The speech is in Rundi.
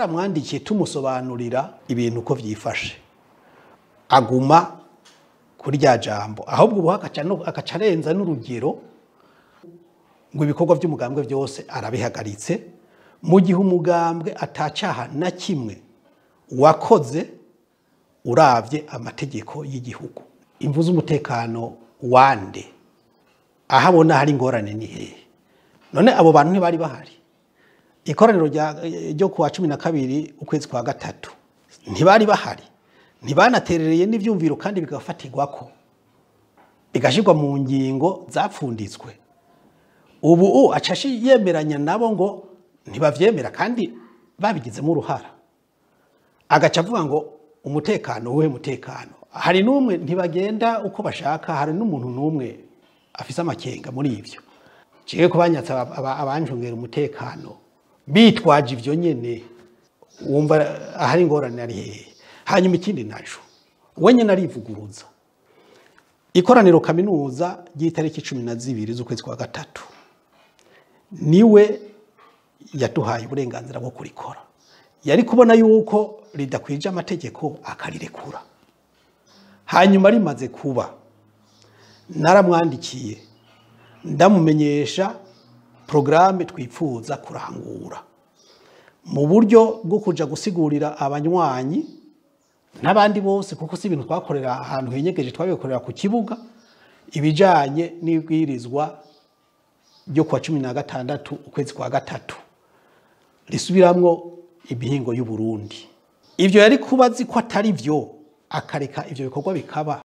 twaramwandikiye tumusobanurira ibintu uko vyifashe aguma kuri rya jambo ahubwo ubu akaca arenza n'urugero ngo ibikorwa by'umugambwe byose arabihagaritse mu gihe umugambwe atacaha na kimwe wakoze uravye amategeko y'igihugu. Imvu z'umutekano wande ahabona hari ingorane ni hehe? None abo bantu ntibari bahari. Ikoraniro ryo kuwa 12 ukwezi kwa gatatu ntibari bahari, ntibanaterereye n'ivyumviro kandi bigafatirwako bigashirwa mu ngingo zapfunditswe. Ubu acashi yemeranya nabo ngo ntibavyemera kandi babigizemo uruhara, agaca avuga ngo umutekano we mutekano. Hari numwe ntibagenda uko bashaka, hari n'umuntu numwe afise amakenga muri ivyo. Ciye kubanyatsa abanjungera umutekano bitwaje ivyo nyene, wumva ahari ingorane ari hehe? Hanyuma ikindi naco wenye narivuguruza ikoraniro kaminuza ry'itariki 12 z'ukwezi kwa gatatu niwe yaduhaye uburenganzira bwo kurikora. Yari kubona yuko ridakwije amategeko akarirekura. Hanyuma rimaze kuba naramwandikiye ndamumenyesha programme twipfuza kurangura mu buryo bwo kuja gusigurira abanywanyi n'abandi bose, kuko si ibintu twakorera ahantu henyegeje, twabikorera ku kibuga, ibijanye n'ibwirizwa ryo kwa 16 ukwezi kwa gatatu risubiramwo ibihingo y'u Burundi. Ivyo yari kubazi ko atari vyo akareka ivyo bikorwa bikaba,